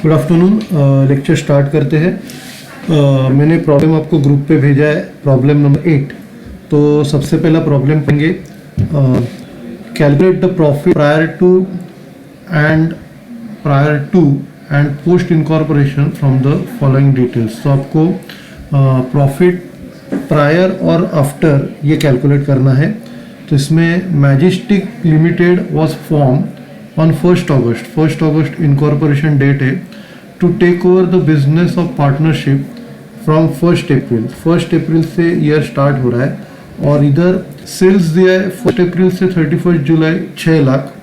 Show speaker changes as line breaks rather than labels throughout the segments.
Good afternoon. Lecture start करते हैं। मैंने प्रॉब्लम आपको ग्रुप पे भेजा है, प्रॉब्लम नंबर 8। तो सबसे पहला प्रॉब्लम पढ़ेंगे, calculate the profit prior to and post incorporation from the following details. तो आपको प्रॉफिट प्रायर और आफ्टर ये कैलकुलेट करना है। तो इसमें Majestic Limited was form on 1st August incorporation date है to take over the business of partnership from 1st April। 1st April से ईयर स्टार्ट हो रहा है और इधर सेल्स दिया है 1st April से 31st जुलाई 6 लाख,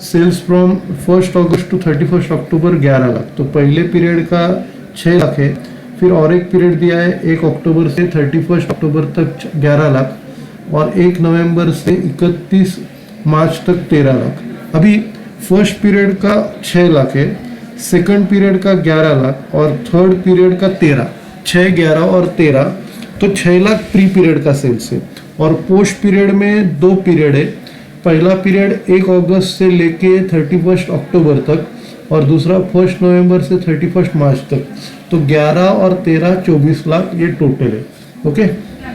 sales from 1st August to 31st October 11 लाख। तो पहले पीरियड का 6 लाख है, फिर और एक पीरियड दिया है 1 अक्टूबर से 31st अक्टूबर तक 11 लाख और 1 नवंबर से 31 मार्च तक 13 लाख। अभी फर्स्ट पीरियड का 6 लाख है, सेकंड पीरियड का 11 लाख और थर्ड पीरियड का 13, 6, 11 और 13, तो 6 लाख प्री पीरियड का सेल्स है। और पोस्ट पीरियड में 2 पीरियड है, पहला पीरियड 1 अगस्त से लेके 31 अक्टूबर तक और दूसरा 1 नवंबर से 31 मार्च तक। तो 11 और 13 24 लाख ये टोटल है। ओके,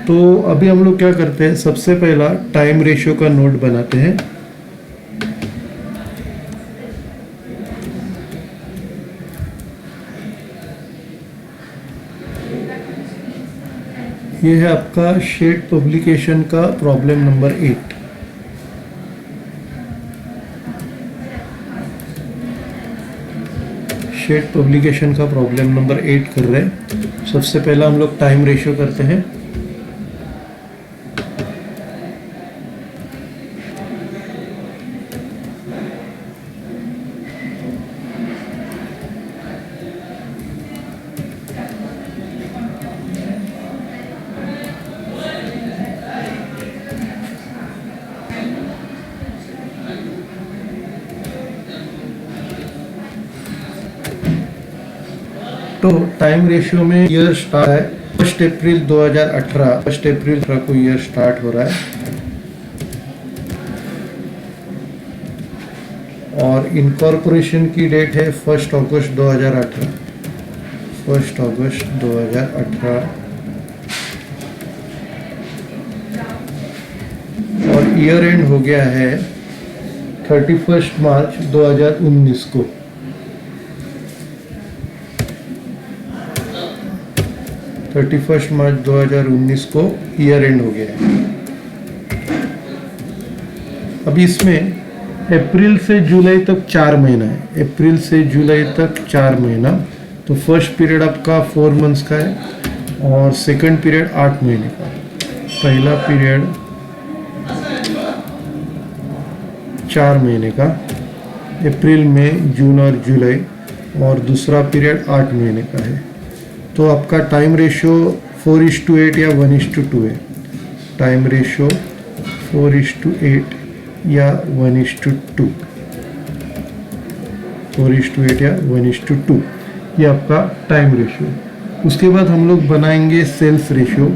तो अभी हम लोग क्या करते हैं, सबसे पहला टाइम रेशियो का नोट बनाते हैं। ये है आपका शेड पब्लिकेशन का प्रॉब्लम नंबर 8। शेड पब्लिकेशन का प्रॉब्लम नंबर 8 कर रहे हैं। सबसे पहला हम लोग टाइम रेशियो करते हैं। तो टाइम रेशियो में ईयर स्टार्ट है 1 अप्रैल 2018, 1 अप्रैल को ईयर स्टार्ट हो रहा है और इनकॉर्पोरेशन की डेट है 1 अगस्त 2018, 1 अगस्त 2018 और ईयर एंड हो गया है 31 मार्च 2019 को। 31 मार्च 2019 को ईयर एंड हो गया है। अभी इसमें अप्रैल से जुलाई तक 4 महीना है, अप्रैल से जुलाई तक 4 महीना। तो फर्स्ट पीरियड आपका 4 मंथ्स का है और सेकंड पीरियड 8 महीने का। पहला पीरियड 4 महीने का, अप्रैल मई जून और जुलाई, और दूसरा पीरियड 8 महीने का है। तो आपका टाइम रेशियो 4:8 या 1:2 है। टाइम रेशियो 4:8 या 1:2, 4:8 या 1:2 ये आपका टाइम रेशियो। उसके बाद हम लोग बनाएंगे सेल्स रेशियो।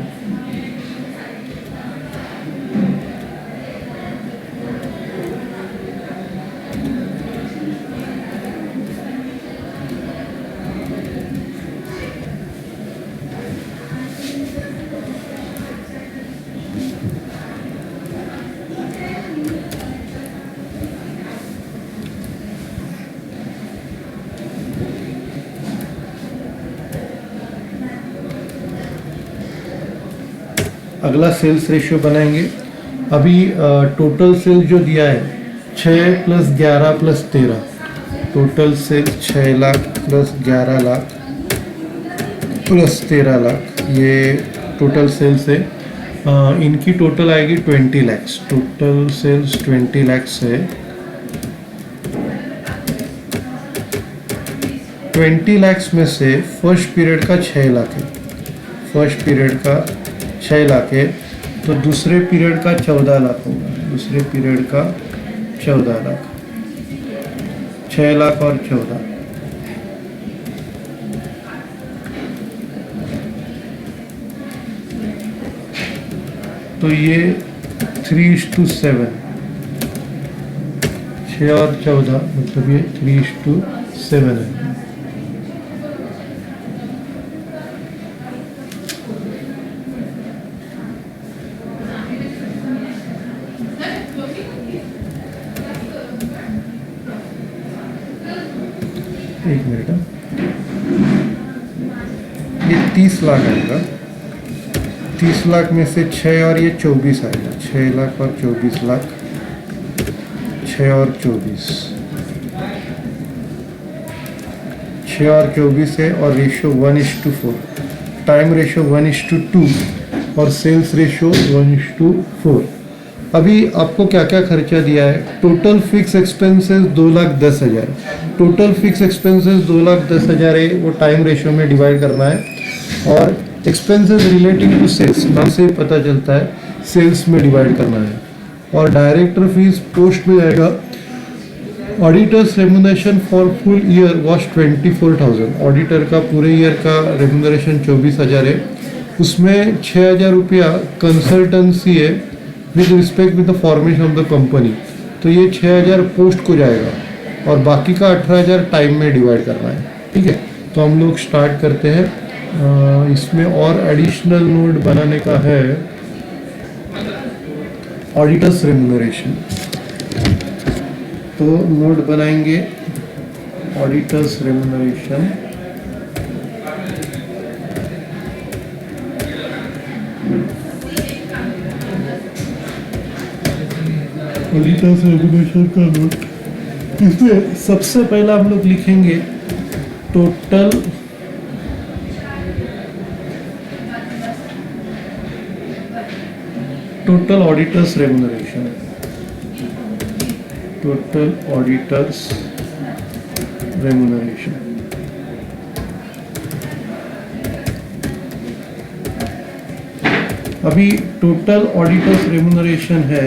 अगला सेल्स रेशियो बनाएंगे। अभी टोटल सेल्स जो दिया है 6 + 11 + 13, टोटल सेल्स 6 लाख + 11 लाख + 13 लाख, ये टोटल सेल्स है। इनकी टोटल आएगी 20 लाख। टोटल सेल्स 20 लाख है। 20 लाख में से फर्स्ट पीरियड का 6 लाख है, फर्स्ट पीरियड का 6 लाख है। तो दूसरे पीरियड का 14 लाख होगा, दूसरे पीरियड का 14 लाख, 6 लाख और 14। तो ये 3:7, 6 और 14 मतलब ये 3:7 है। एक मिनट, ये 30 लाख आएगा, 30 लाख में से 6 और ये 24 आएगा, 6 लाख और 24 लाख, 6 और 24, 6 और 24 है, और रेशो 1:4, टाइम रेशो 1:2 और सेल्स रेशो 1:4। अभी आपको क्या क्या खर्चा दिया है? Total fix expenses 2,10,000, total fix expenses 2,10,000 है, वो टाइम रेशो में डिवाइड करना है, और एक्सपेंसेस रिलेटिंग टू सेल्स, नाम से पता चलता है सेल्स में डिवाइड करना है। और डायरेक्टर फीस पोस्ट में आएगा। Auditors remuneration for full year was 24,000, auditor का पूरे ईयर का रेम्यूनरेशन 24,000 है, उसमें 6,000 रुपया कंसल्टेंसी है with respect with the formation of the company, तो ये 6,000 पोस्ट को जाएगा, और बाकी का 18,000 टाइम में डिवाइड करना है। ठीक है, तो हम लोग स्टार्ट करते हैं। इसमें और एडिशनल नोट बनाने का है, ऑडिटर्स रेम्यूनरेशन, तो नोट बनाएंगे ऑडिटर्स रेम्यूनरेशन। ऑडिटर्स रेम्यूनरेशन का नोट, इसमें सबसे पहला हम लोग लिखेंगे total auditors remuneration, total auditors remuneration. अभी टोटल ऑडिटर्स रेम्यूनरेशन है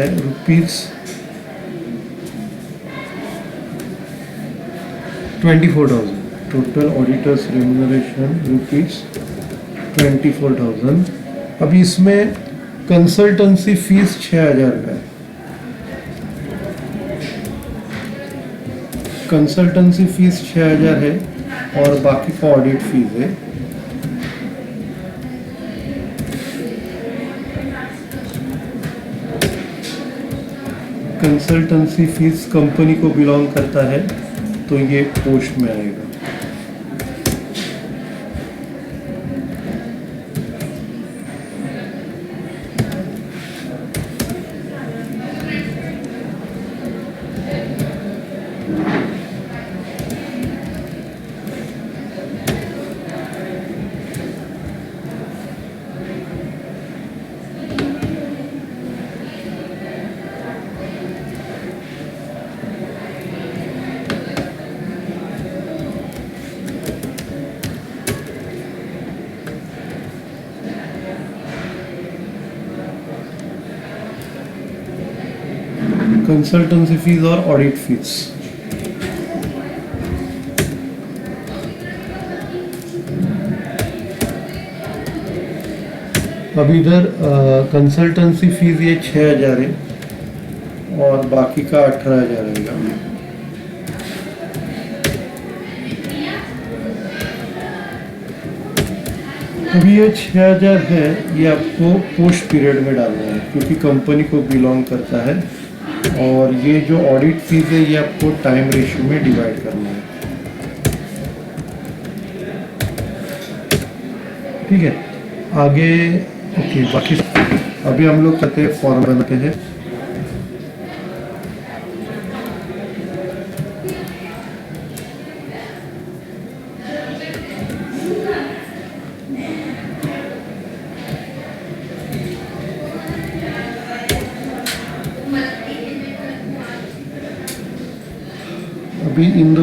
₹24,000, टोटल ऑडिटर्स रेम्यूनरेशन ₹24,000। अभी इसमें कंसल्टेंसी फीस 6,000 है, कंसल्टेंसी फीस 6,000 है, और बाकी का ऑडिट फीस है। कंसल्टेंसी फीस कंपनी को बिलोंग करता है, तो ये पोस्ट में आएगा। कंसल्टेंसी फीस और ऑडिट फीस। अब इधर कंसल्टेंसी फीस ये 6,000 है, और बाकी का 18,000 रहेगा। अभी ये 6,000 है, ये आपको पोस्ट पीरियड में डालना है, क्योंकि कंपनी को बिलोंग करता है, और ये जो ऑडिट फीस है ये आपको टाइम रेशियो में डिवाइड करना है। ठीक है, आगे ओके, बाकी अभी हम लोग करते हैं, फॉर्म बनाते हैं। अभी in the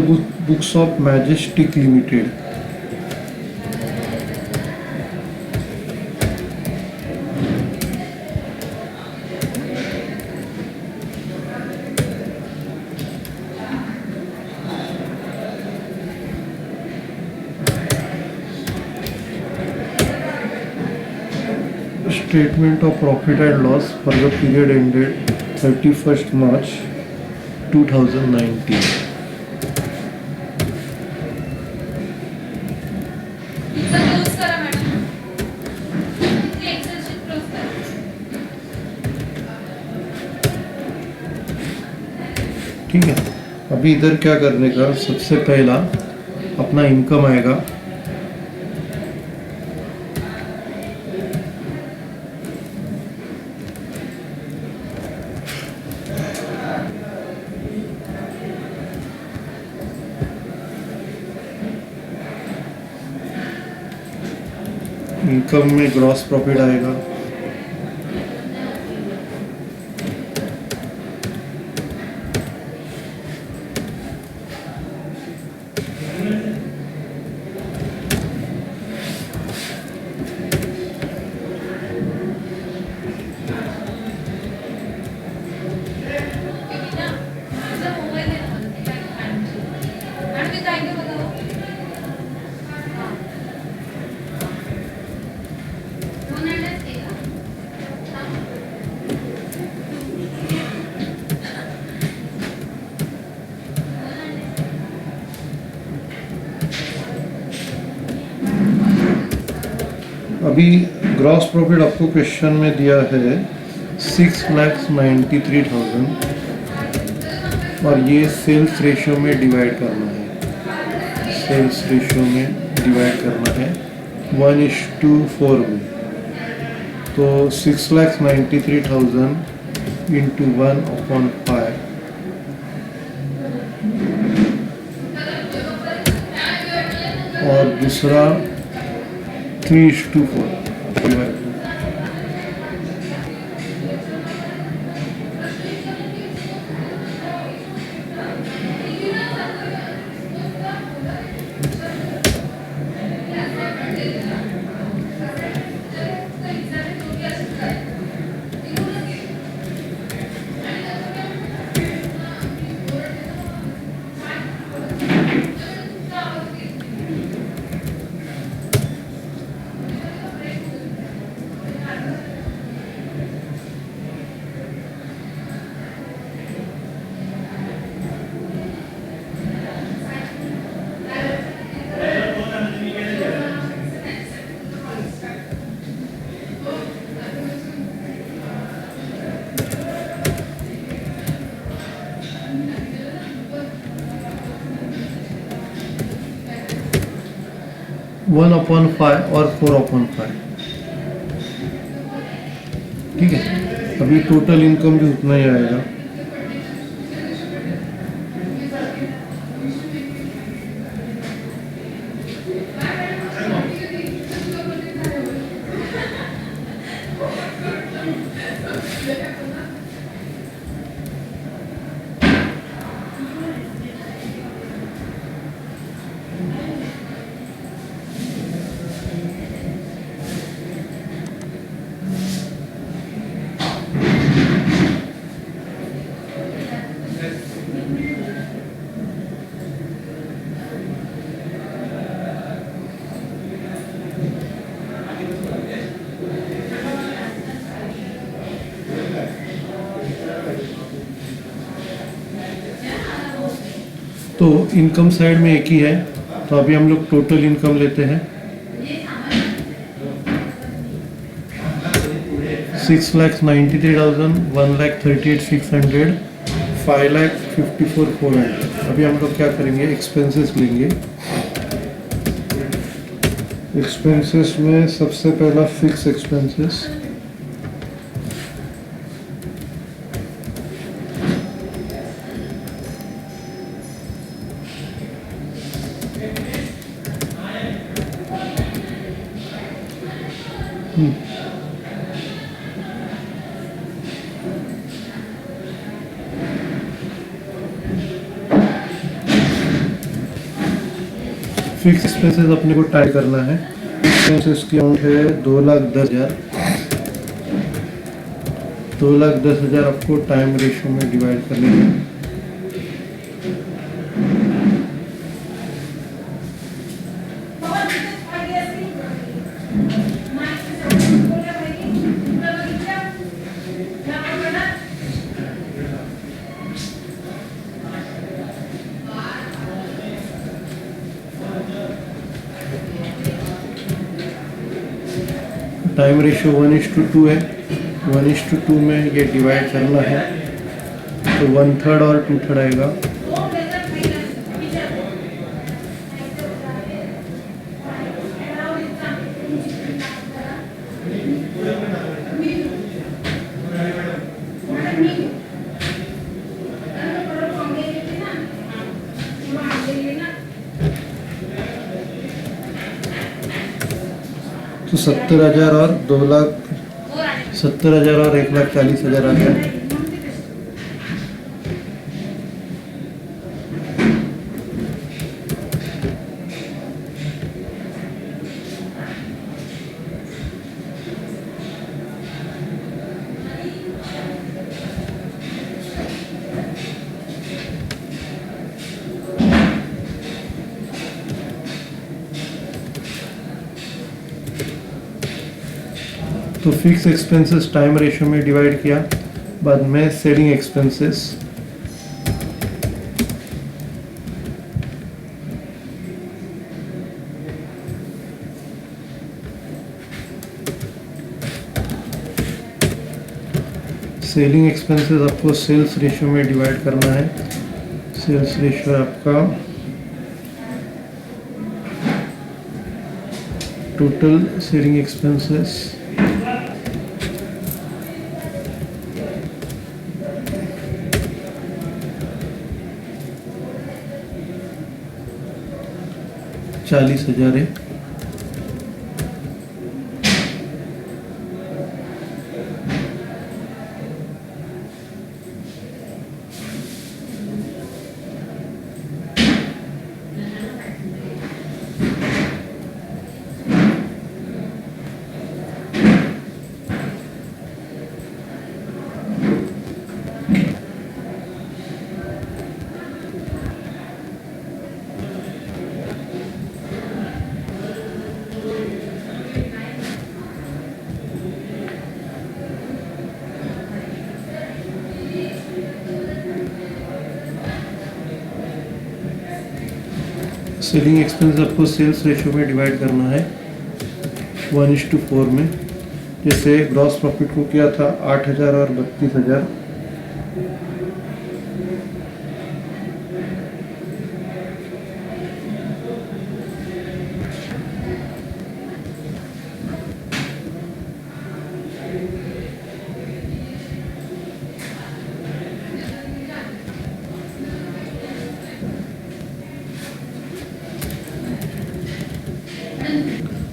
books of majestic limited, statement of profit and loss for the period ended 31st March 2019. ठीक है, अभी इधर क्या करने का, सबसे पहला अपना इनकम आएगा। इनकम में ग्रॉस प्रॉफिट आएगा, अभी ग्रॉस प्रॉफिट आपको क्वेश्चन में दिया है 6,93,000 और ये सेल्स रेशियो में डिवाइड करना है, सेल्स रेशियो में डिवाइड करना है 1:4 में। तो 6,93,000 इंटू 1/5 और दूसरा 3:4 डिवाइड। वन अपॉन 5 और 4/5, ठीक है। अभी टोटल इनकम भी उतना ही आएगा। तो इनकम साइड में एक ही है, तो अभी हम लोग टोटल इनकम लेते हैं। 6,93,000, 1,38,600, 5,54,400। अभी हम लोग क्या करेंगे, एक्सपेंसेस लेंगे। एक्सपेंसेस में सबसे पहला फिक्स एक्सपेंसेस, फिक्स एक्सपेंसेस अपने को टाई करना है। एक्सपेंसेस की अमाउंट है 2,10,000। 2,10,000 आपको टाइम रेशियो में डिवाइड करनी है। टाइम रेशियो 1:2 है। 1:2 में ये डिवाइड करना है, तो 1/3 और 2/3 आएगा। तो 70,000 और 2,00,000, 70,000 और 1,40,000 आ गया। तो फिक्स एक्सपेंसेस टाइम रेशियो में डिवाइड किया, बाद में सेलिंग एक्सपेंसेस, सेलिंग एक्सपेंसेस आपको सेल्स रेशियो में डिवाइड करना है। सेल्स रेशियो आपका टोटल सेलिंग एक्सपेंसेस ₹40,000 है। सेलिंग एक्सपेंस आपको सेल्स रेशियो में डिवाइड करना है 1:4 में। जैसे ग्रॉस प्रॉफिट को किया था 8,000 और 32,000,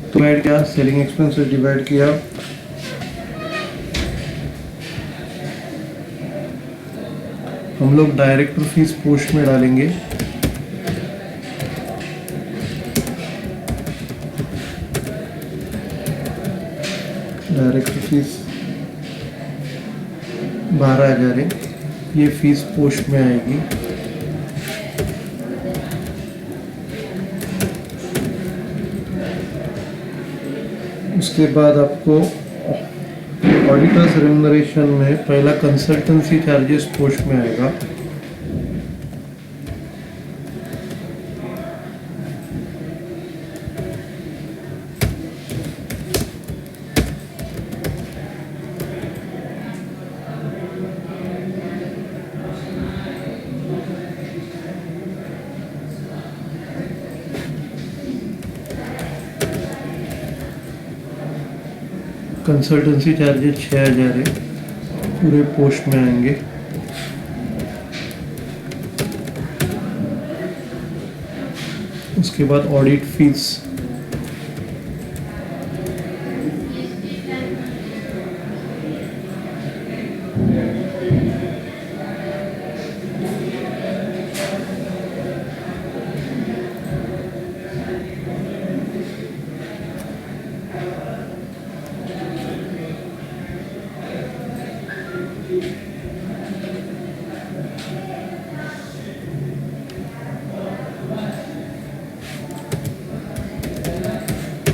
तो डिवाइड किया, सेलिंग एक्सपेंस से डिवाइड किया, हम लोग डायरेक्टर फीस पोस्ट में डालेंगे। डायरेक्टर फीस 12,000 है, ये फीस पोस्ट में आएगी। उसके बाद आपको ऑडिटर्स रेम्यूनरेशन में पहला कंसल्टेंसी चार्जेस पोस्ट में आएगा। कंसल्टेंसी चार्जेस 6,000 है, पूरे पोस्ट में आएंगे। उसके बाद audit fees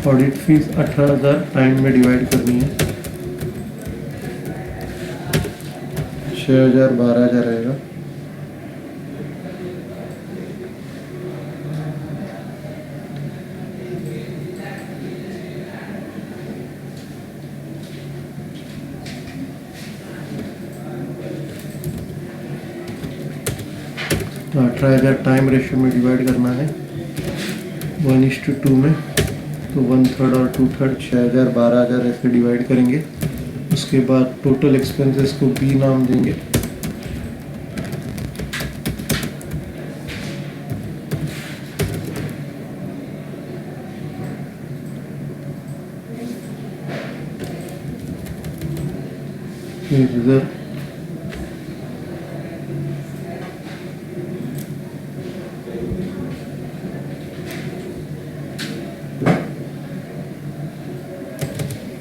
audit fees 18,000 time में डिवाइड करनी है, 6,000 12,000 रहेगा। तो 18,000 टाइम रेशियो में डिवाइड करना है 1:2 में। तो 1/3 और 2/3 6,000 12,000 ऐसे डिवाइड करेंगे। उसके बाद टोटल एक्सपेंसेस को बी नाम देंगे। इधर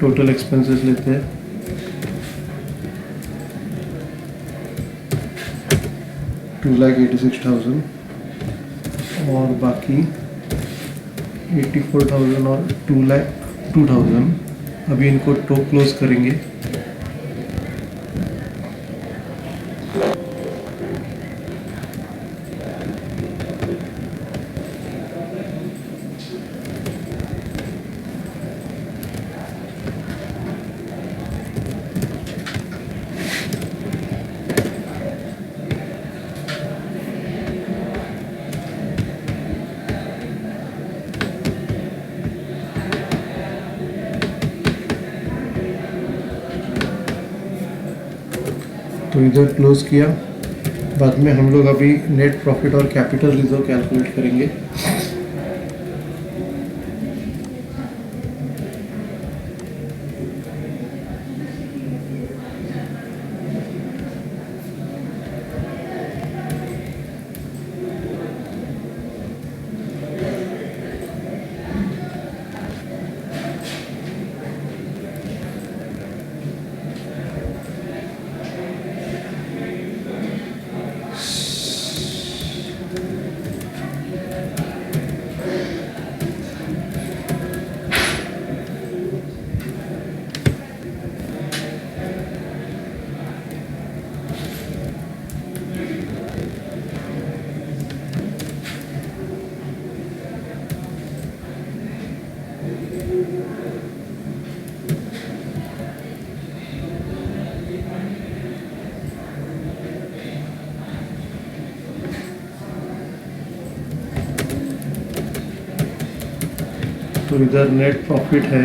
टोटल एक्सपेंसेस लेते हैं। $2,86,000 और बाकी 84,000 और 2,02,000 अभी इनको क्लोज करेंगे। तो इधर क्लोज किया। बाद में हम लोग अभी नेट प्रॉफिट और कैपिटल रिजर्व कैलकुलेट करेंगे। तो इधर नेट प्रॉफिट है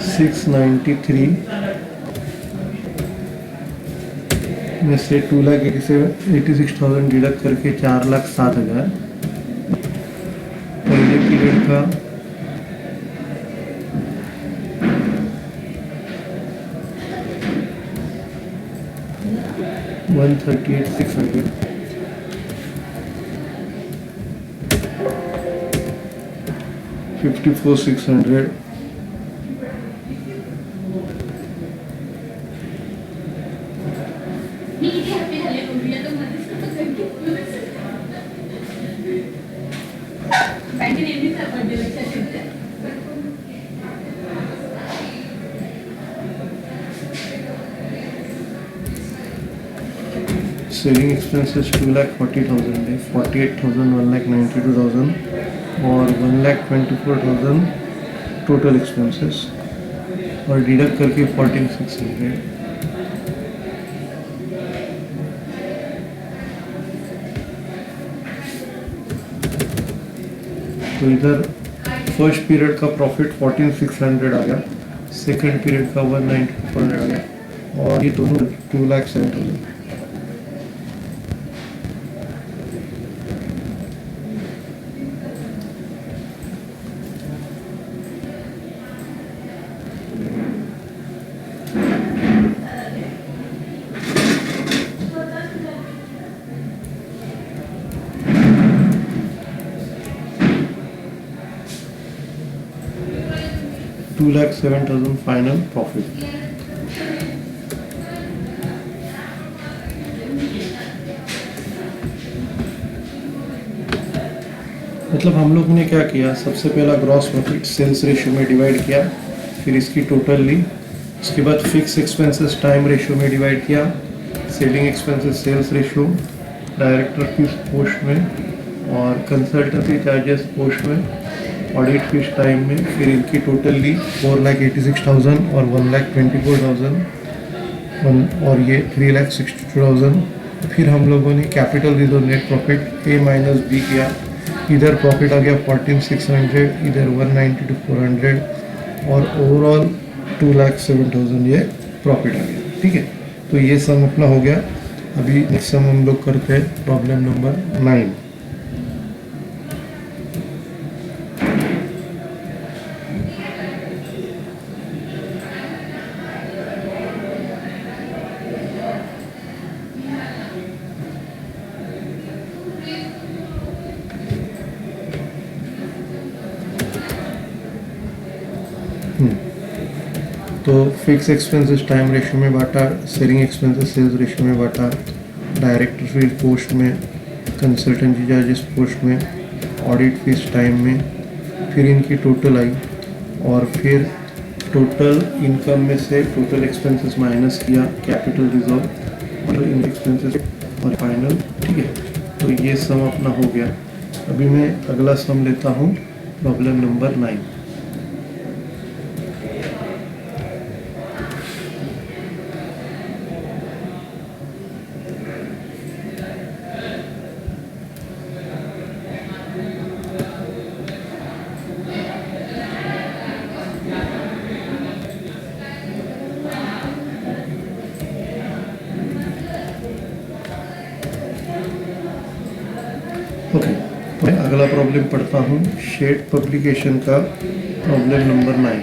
693 में से 2,86,000 डिडक्ट करके 4,07,000 पहले पीरियड का 138,600 54,600 सेलिंग एक्सपेंसेस 2,40,000 है, 48,000, 1,92,000 और 1,24,000 टोटल एक्सपेंसेस और डिडक्ट करके 14,600। तो इधर फर्स्ट पीरियड का प्रॉफिट 14,600 आ गया, सेकंड पीरियड का 1,94,000 आ गया और ये दोनों 2,07,000। $2,07,000 फाइनल प्रॉफिट। मतलब हम लोग ने क्या किया, सबसे पहला ग्रॉस प्रॉफिट सेल्स रेशियो में डिवाइड किया, फिर इसकी टोटल ली, उसके बाद फिक्स एक्सपेंसेस टाइम रेशियो में डिवाइड किया, selling expenses sales ratio, director fees post में और कंसल्टेंसी चार्जेस पोस्ट में, ऑडिट फीस टाइम में, फिर इनकी टोटल ली 4,86,000 और 1,24,000 और ये 3,62,000। फिर हम लोगों ने capital reserve net profit A minus B किया, इधर प्रॉफिट आ गया 14,600, इधर 1,92,400 और ओवरऑल 2,07,000 ये प्रॉफिट आ गया। ठीक है, तो ये सम अपना हो गया। अभी नेक्स्ट सम हम लोग करते हैं problem number 9। Fix expenses time ratio में बांटा, सेलिंग एक्सपेंसेस सेल्स रेशियो में बांटा, डायरेक्टर फीस पोस्ट में, कंसल्टेंसी चार्जेस पोस्ट में, ऑडिट फीस टाइम में, फिर इनकी टोटल आई और फिर टोटल इनकम में से टोटल एक्सपेंसेस माइनस किया, कैपिटल रिजर्व और इन एक्सपेंसेस और फाइनल। ठीक है, तो ये सम अपना हो गया। अभी मैं अगला सम लेता हूँ, प्रॉब्लम नंबर 9। ओके, तो मैं अगला प्रॉब्लम पढ़ता हूँ, शेड पब्लिकेशन का प्रॉब्लम नंबर 9।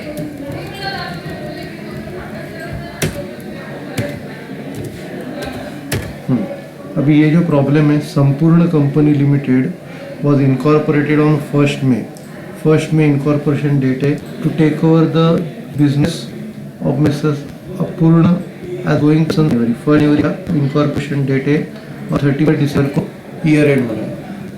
अभी ये जो प्रॉब्लम है, Sampurna company limited was incorporated on 1 मई। 1 मई इनकॉर्पोरेशन डेट है to take over the business of Mrs Apurna as going January. 1 जनवरी का इनकॉर्पोरेशन डेट है और 31 दिसंबर को ईयर एंड हो रहा है।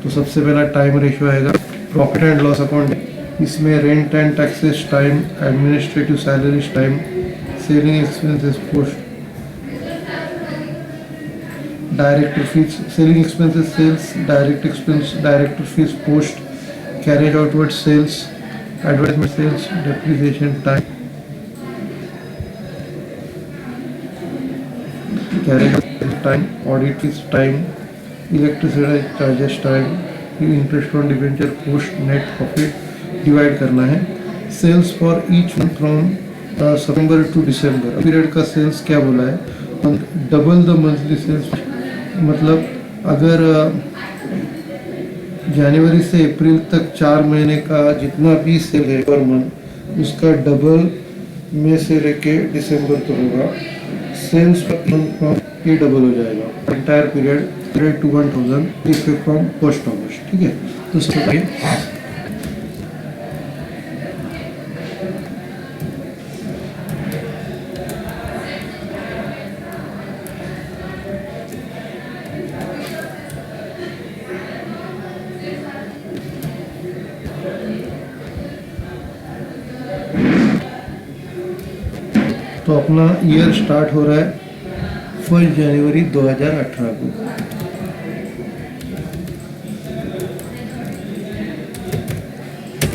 तो सबसे पहला टाइम रेशियो आएगा प्रॉफिट एंड लॉस अकाउंट, इसमें rent and taxes time, administrative salaries time, selling expenses post, director fees, selling expenses sales, director fees post, carriage outward sales, advertisement sales, depreciation time, carriage time, audit fees time, electricity charges time, interest on debenture post, net profit divide करना है। Sales for each month from सितंबर to दिसंबर, period का sales क्या बोला है, double the monthly sales. मतलब अगर जनवरी से अप्रैल तक 4 महीने का जितना भी सेल है पर मंथ, उसका डबल में से लेके दिसंबर तक होगा। सेल्स पर ये डबल हो जाएगा, entire period 100 to 1000 effect from 1 अगस्त। ठीक है, तो स्टार्ट तो अपना ईयर स्टार्ट हो रहा है 1 जनवरी 2018 को।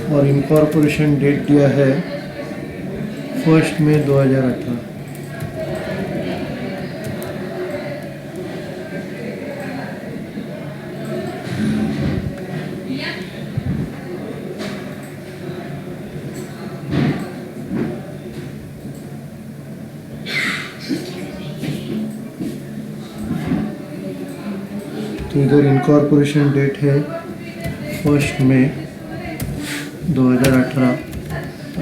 और इनकॉर्पोरेशन डेट दिया है 1 मई 2018। तो इधर इनकॉर्पोरेशन डेट है 1 मई 2018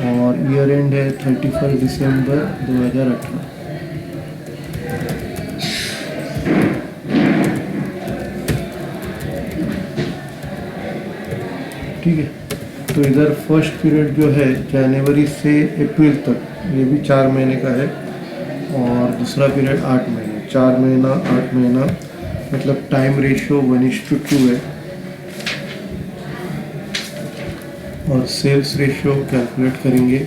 और ईयर एंड है 31 दिसंबर 2018। ठीक है, तो इधर फर्स्ट पीरियड जो है जनवरी से अप्रैल तक, ये भी 4 महीने का है और दूसरा पीरियड 8 महीने, 4 महीना 8 महीना, मतलब टाइम रेशियो 1:2 है। और सेल्स रेशियो कैलकुलेट करेंगे।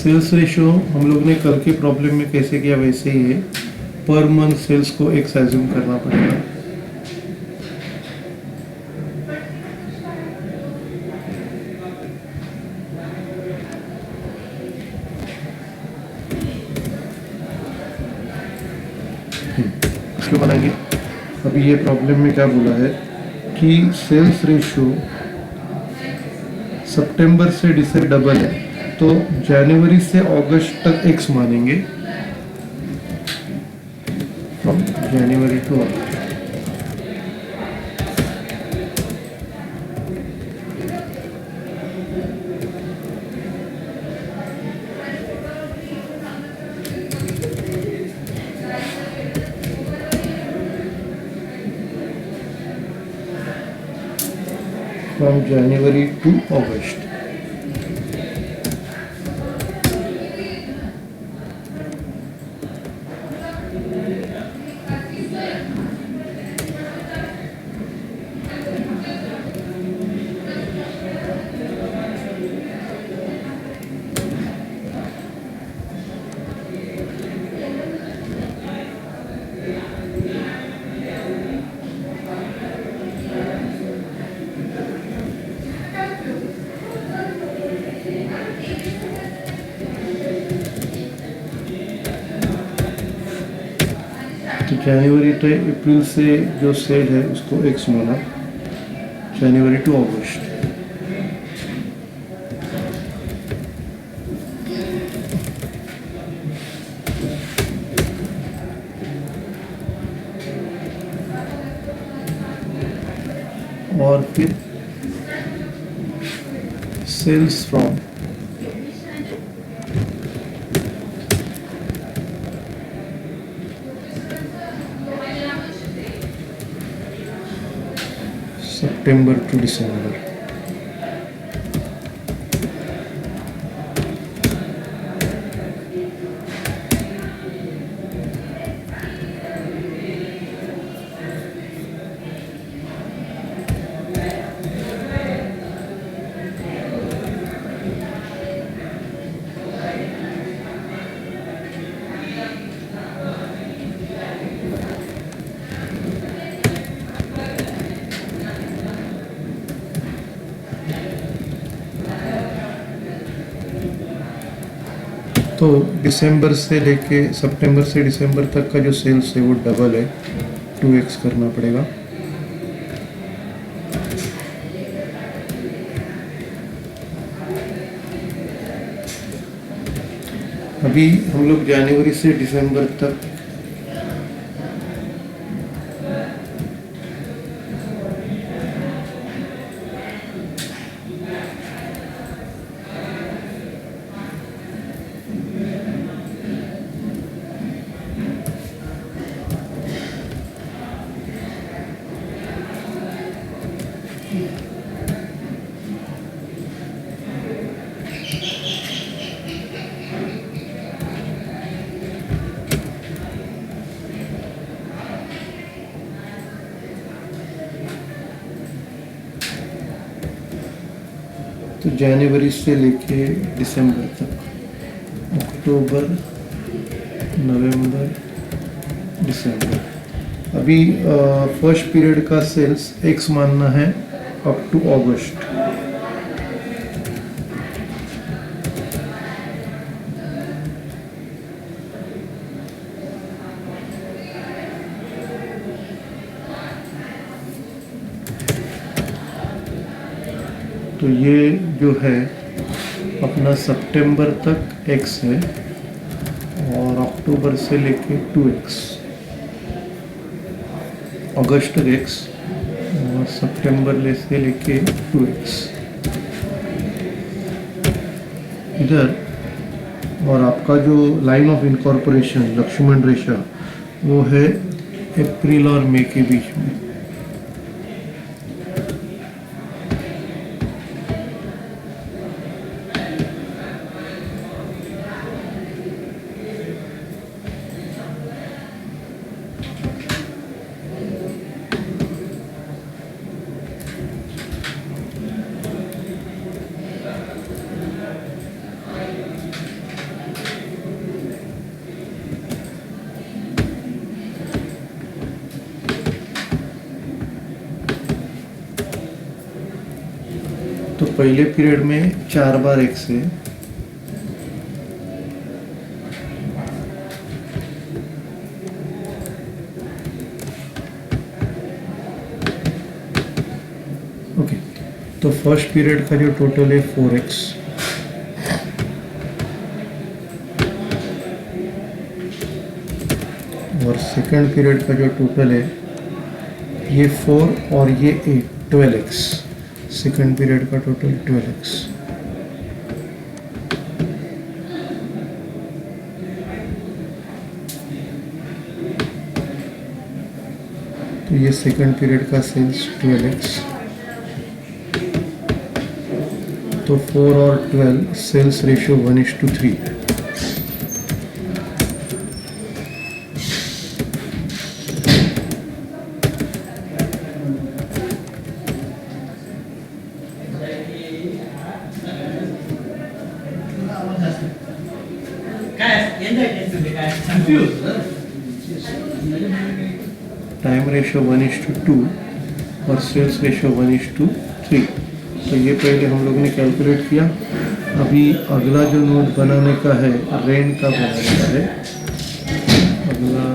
सेल्स रेशियो हम लोग ने कल के प्रॉब्लम में कैसे किया वैसे ही है, पर मंथ सेल्स को एक्स एज्यूम करना पड़ेगा। इसको बनाएंगे। अभी ये प्रॉब्लम में क्या बोला है कि सेल्स रेशियो सितंबर से दिसंबर डबल है, तो जनवरी से अगस्त तक एक्स मानेंगे, फ्रॉम जनवरी टू अगस्त। from January to August. तो जनवरी तो अप्रैल से जो सेल है उसको एक्स माना, जनवरी टू अगस्त। और फिर sales from September to December. तो दिसंबर से लेके सितंबर से दिसंबर तक का जो सेल्स है वो डबल है, 2x करना पड़ेगा। अभी हम लोग जनवरी से दिसंबर तक तो जनवरी से लेके दिसंबर तक, अक्टूबर, नवंबर, दिसंबर। अभी फर्स्ट पीरियड का सेल्स एक्स मानना है अप टू अगस्त। तो ये जो है अपना सितंबर तक x है और अक्टूबर से लेके 2x, अगस्त तक x और सितंबर से लेके 2x इधर। और आपका जो लाइन ऑफ इनकॉर्पोरेशन लक्ष्मण रेखा वो है अप्रैल और मई के बीच में। तो पहले पीरियड में 4 बार x है, ओके। तो फर्स्ट पीरियड का जो टोटल है 4x और सेकंड पीरियड का जो टोटल है ये 4 और ये 8, 12x। सेकंड पीरियड का टोटल 12x। तो ये सेकंड पीरियड का सेल्स 12x। तो 4 और 12 सेल्स रेशियो 1:3। टाइम रेशियो 1:2 और सेल्स रेशियो 1:3। तो ये पहले हम लोग ने कैलकुलेट किया। अभी अगला जो नोट बनाने का है रेंट का बनाने का है। अगला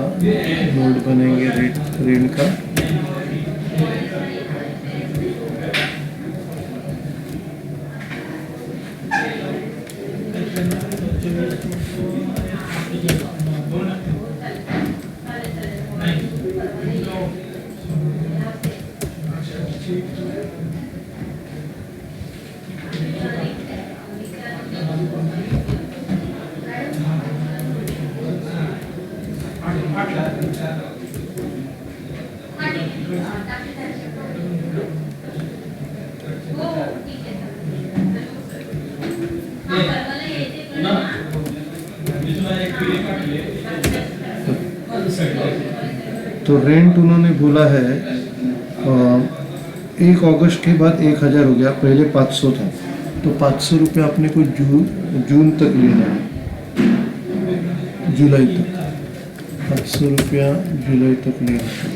नोट बनेंगे रेंट का। तो रेंट उन्होंने बोला है 1 अगस्त के बाद 1000 हो गया, पहले 500 था। तो 500 रुपये अपने को जून तक लेना है, जुलाई तक 500 रुपया जुलाई तक लेना है।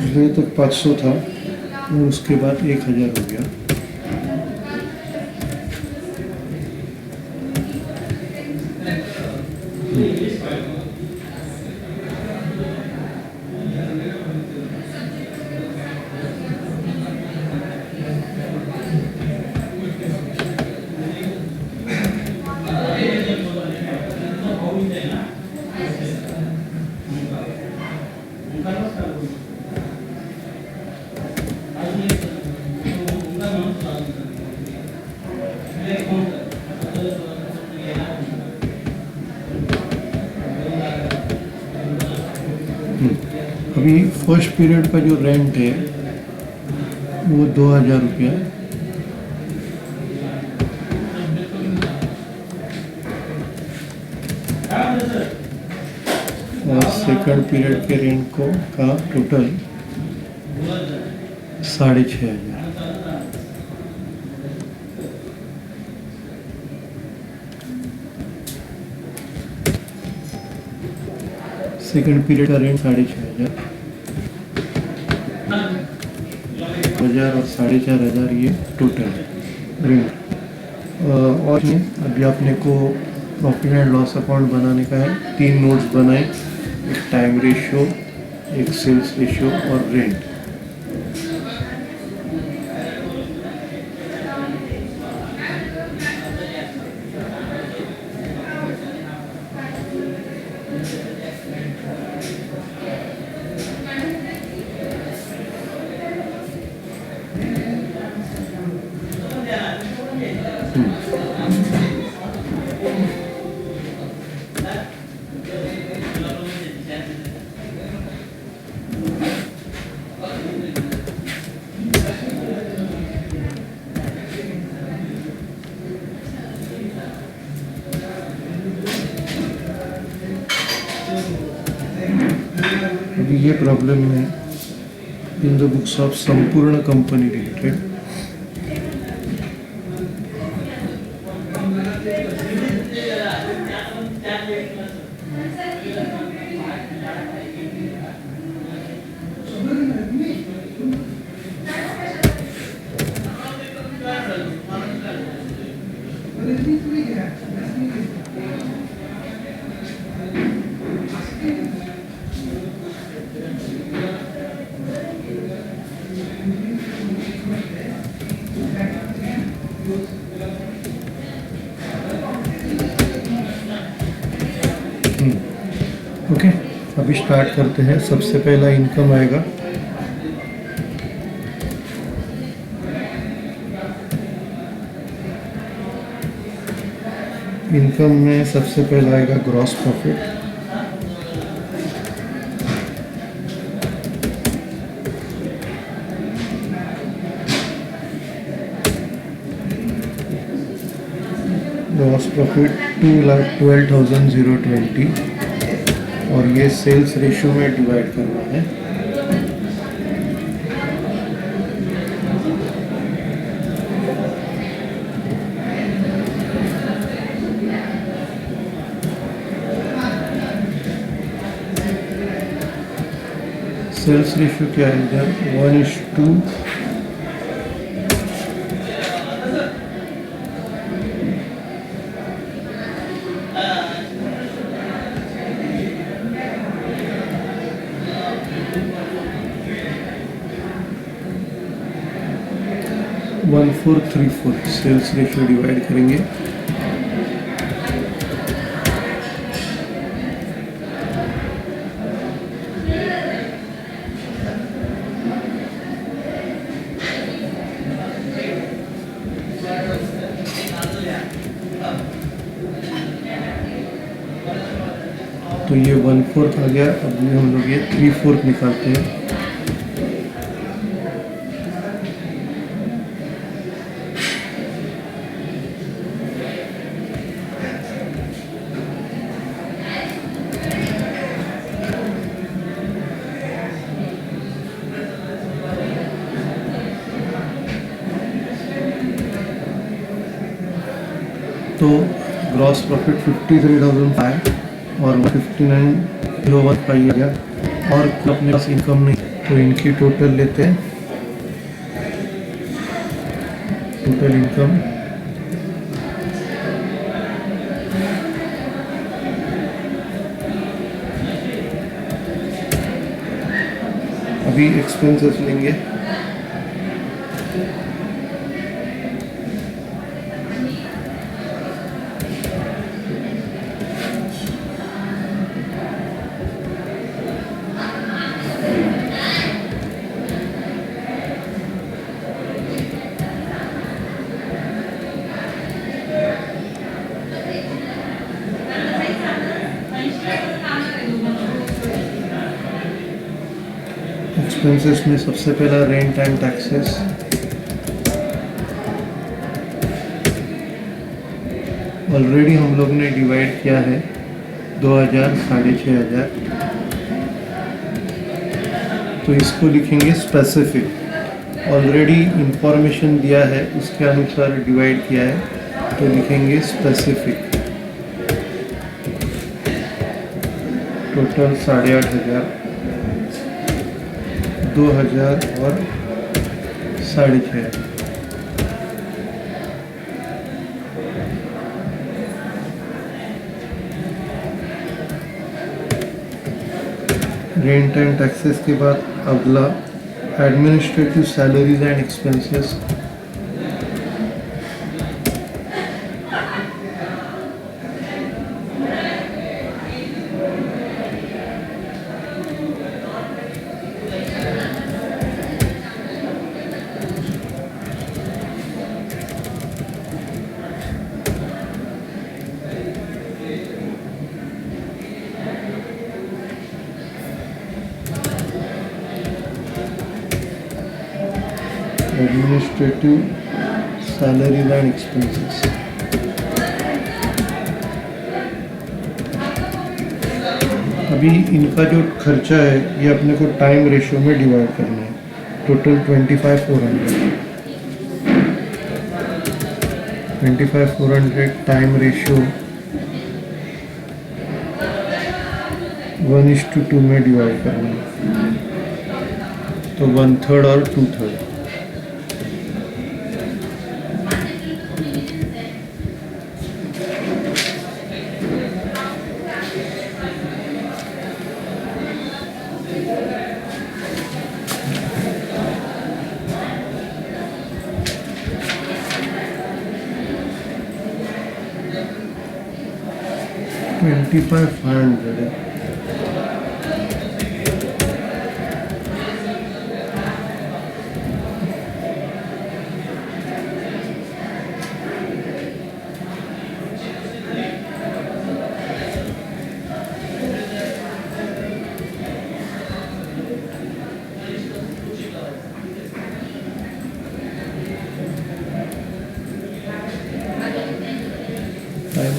जुलाई तक 500 था और उसके बाद 1000 हो गया। अभी फर्स्ट पीरियड का जो रेंट है वो 2000 रुपया। और सेकंड पीरियड के रेंट का टोटल 6500। सेकंड पीरियड का रेंट 6500 और 4500 ये टोटल रेंट। और अभी अपने को प्रॉफिट एंड लॉस अकाउंट बनाने का है। 3 नोट्स बनाए, एक टाइम रेशियो, एक सेल्स रेशियो और रेंट। अभी ये प्रॉब्लम है इन द बुक्स ऑफ संपूर्ण कंपनी लिमिटेड। ओके, अभी स्टार्ट करते हैं। सबसे पहला इनकम आएगा इनकम में सबसे पहला आएगा ग्रॉस प्रॉफिट। ग्रॉस प्रॉफिट 2,12,020 और ये सेल्स रेशियो में डिवाइड करना है। सेल्स रेशियो क्या है इधर 1:2। वन 4:3 सेल्स रेशियो डिवाइड करेंगे। तो ये 1/4 आ गया। अब ये हम लोग ये 3/4 निकालते हैं। तो ग्रॉस प्रॉफिट 53,500 और 59,015 आ गया और अपने पास इनकम नहीं, तो इनकी टोटल लेते हैं। टोटल इनकम अभी एक्सपेंसेस लेंगे। एक्सपेंसेस में सबसे पहला रेंट एंड टैक्सेस। ऑलरेडी हम लोग ने डिवाइड किया है 2,000, 6,500, तो इसको लिखेंगे स्पेसिफिक। ऑलरेडी इंफॉर्मेशन दिया है उसके अनुसार डिवाइड किया है, तो लिखेंगे स्पेसिफिक। टोटल 8,500, 2,000 और 6,500। रेंट एंड टैक्सेस के बाद अगला administrative salaries and expenses. Administrative salaries and expenses. अभी इनका जो खर्चा है ये अपने को टाइम रेशियो में डिवाइड करना है। टोटल 25,400 टाइम रेशियो 1:2 में डिवाइड करना है, तो 1/3 और 2/3। $25,500 है।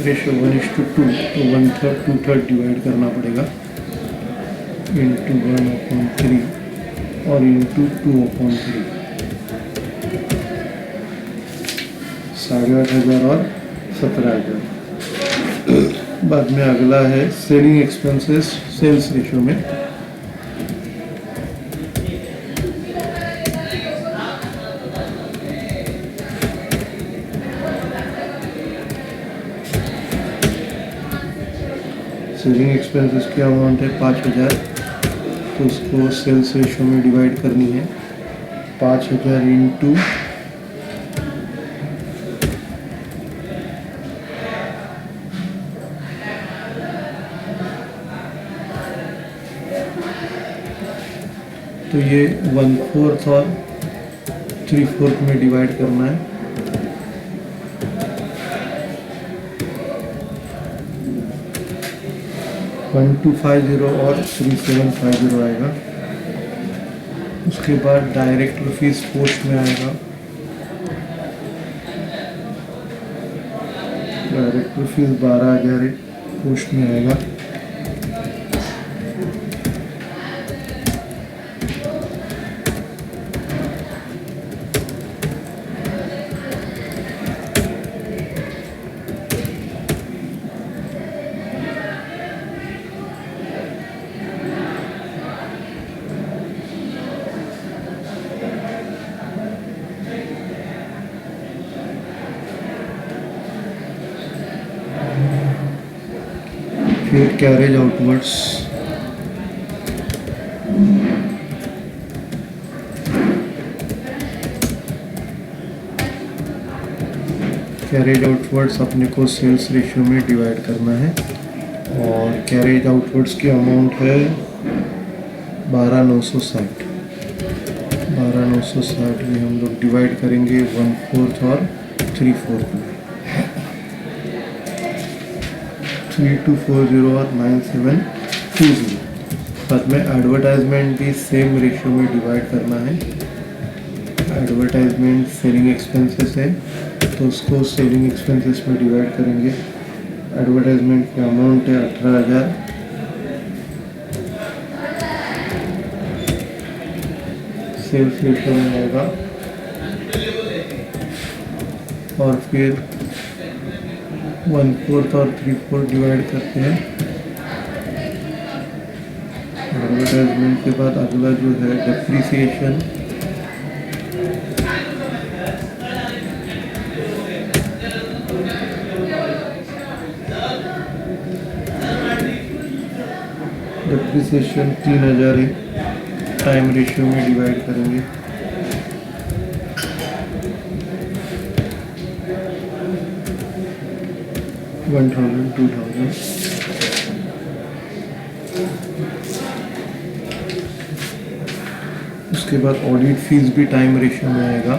रेशियो 1:2, तो 1/3 2/3 डिवाइड करना पड़ेगा इंटू 1/3 और इंटू 2/3। 8,500 और 17,000। बाद में अगला है सेलिंग एक्सपेंसेस सेल्स रेशियो में। सेलिंग एक्सपेंसेस की अमाउंट है 5,000, तो उसको सेल्स रेशियो में डिवाइड करनी है। 5,000 इंटू 1/4 तो ये 1/4 और 3/4 में डिवाइड करना है। वन 250 और 3750 आएगा। उसके बाद डायरेक्ट रुपीज पोस्ट में आएगा। डायरेक्ट रुपीज 12,000 पोस्ट में आएगा। फिर कैरेज आउटवर्ड्स, कैरेज आउटवर्ड्स अपने को सेल्स रेशियो में डिवाइड करना है और कैरेज आउटवर्ड्स की अमाउंट है 12,960। 12,960 में हम लोग डिवाइड करेंगे 1/4 और 3/4 में। 3240 और 9720। साथ में एडवर्टाइजमेंट भी सेम रेशियो में डिवाइड करना है। एडवर्टाइजमेंट सेलिंग एक्सपेंसेस है, तो उसको सेलिंग एक्सपेंसेस में डिवाइड करेंगे। एडवर्टाइजमेंट की अमाउंट है 18,000। सेल्स रेशियो में आएगा और फिर 1/4 और 3/4 डिवाइड करते हैं। एडवर्टाइजमेंट के बाद अगला जो है डेप्रिसिएशन। डेप्रिसिएशन 3,000 है, टाइम रेशियो में डिवाइड करेंगे। $1,000 $2,000। उसके बाद ऑडिट फीस भी टाइम रेशियो में आएगा।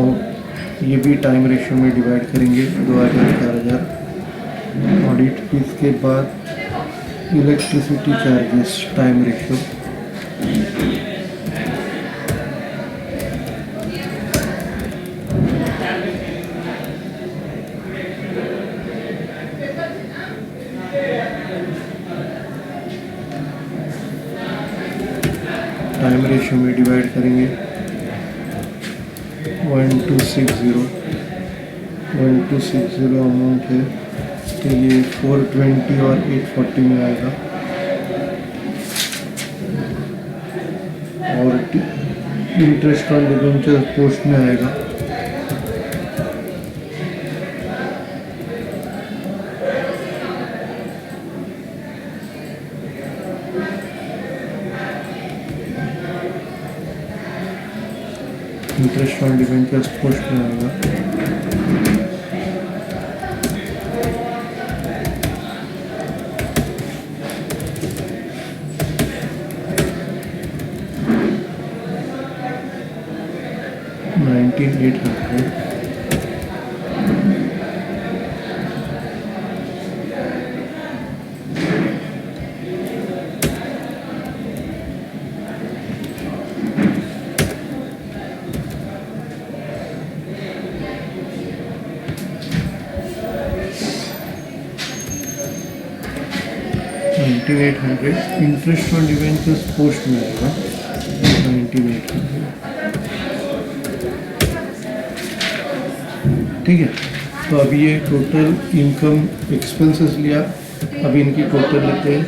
और ये भी टाइम रेशियो में डिवाइड करेंगे 2,000 4,000। ऑडिट फीस के बाद electricity charges time ratio. Time ratio में डिवाइड करेंगे 1260। 1260 अमाउंट है, तो ये 420 और 840 में आएगा। और इंटरेस्ट ऑन डिबेंचर पोस्ट में आएगा। इंटरेस्ट ऑन डिबेंचर्स पोस्ट में आएगा। $19,800। 19,800, इंटरेस्ट ऑन डिवेंचर्स पोस्ट में आएगा 19,800। ठीक है, तो अभी ये टोटल इनकम एक्सपेंसेस लिया, अभी इनकी टोटल लेते हैं।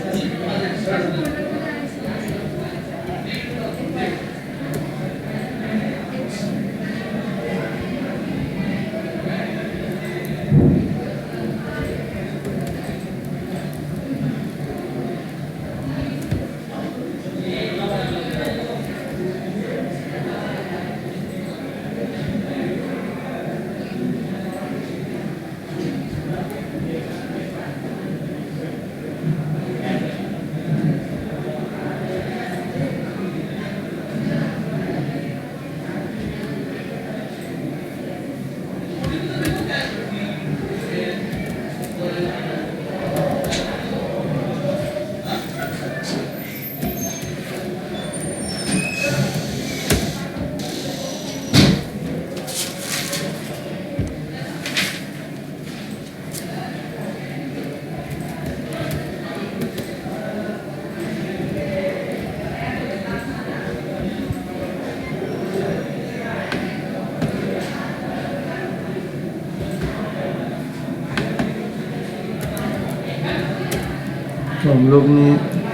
तो हम लोग ने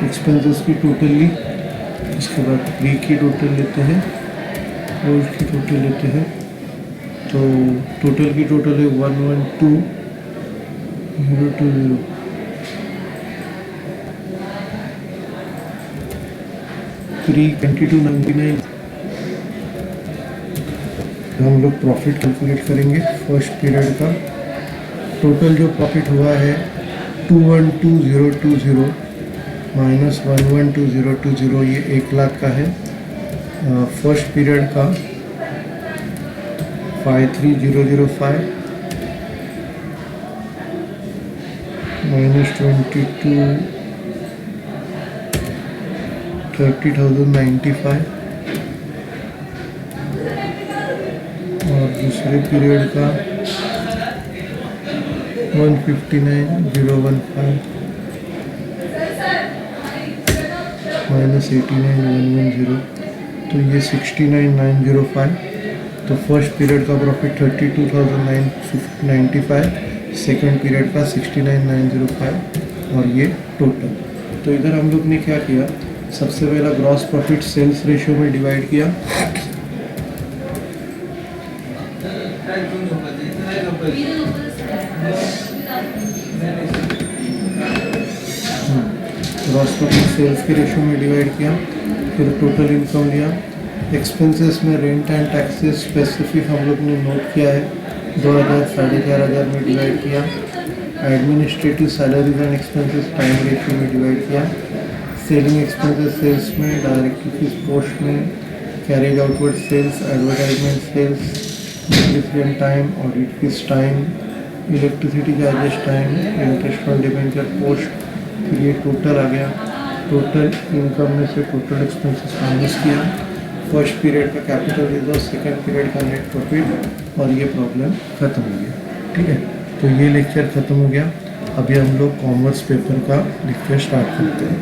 एक्सपेंसेस की टोटल ली, इसके बाद प्री की टोटल लेते हैं, पोस्ट की टोटल लेते हैं। तो टोटल की टोटल है 112,020। प्री 2299। हम लोग प्रॉफिट कैलकुलेट करेंगे फर्स्ट पीरियड का। टोटल जो प्रॉफिट हुआ है 212,020 माइनस 112,020, ये 1,00,000 का है। फर्स्ट पीरियड का 53,005 माइनस 22 30,095, और दूसरे पीरियड का 159,015 माइनस 89,110, तो ये 69,905। तो फर्स्ट पीरियड का प्रॉफिट 32,995, सेकंड पीरियड का 69,905, और ये टोटल। तो इधर हम लोग ने क्या किया, सबसे पहला ग्रॉस प्रॉफिट सेल्स रेशियो में डिवाइड किया। ग्रॉस प्रॉफिट सेल्स के रेशियो में डिवाइड किया, फिर टोटल इनकम लिया। एक्सपेंसेस में रेंट एंड टैक्सेस स्पेसिफिक हम लोग ने नोट किया है, 2,000 4,500 में डिवाइड किया। Administrative salaries and expenses time ratio में डिवाइड किया। सेलिंग एक्सपेंसेस सेल्स में, डायरेक्ट फीस पोस्ट में, carriage outward sales, advertisement sales, depreciation time, audit fees time, electricity charges time, interest on debenture post. फिर ये total आ गया, total income में से टोटल एक्सपेंसेस माइनस किया। फर्स्ट पीरियड का कैपिटल रिजर्व, सेकंड पीरियड का नेट प्रॉफिट, और ये प्रॉब्लम ख़त्म हो गया। ठीक है, तो ये लेक्चर ख़त्म हो गया। अभी हम लोग कॉमर्स पेपर का लेक्चर स्टार्ट करते हैं।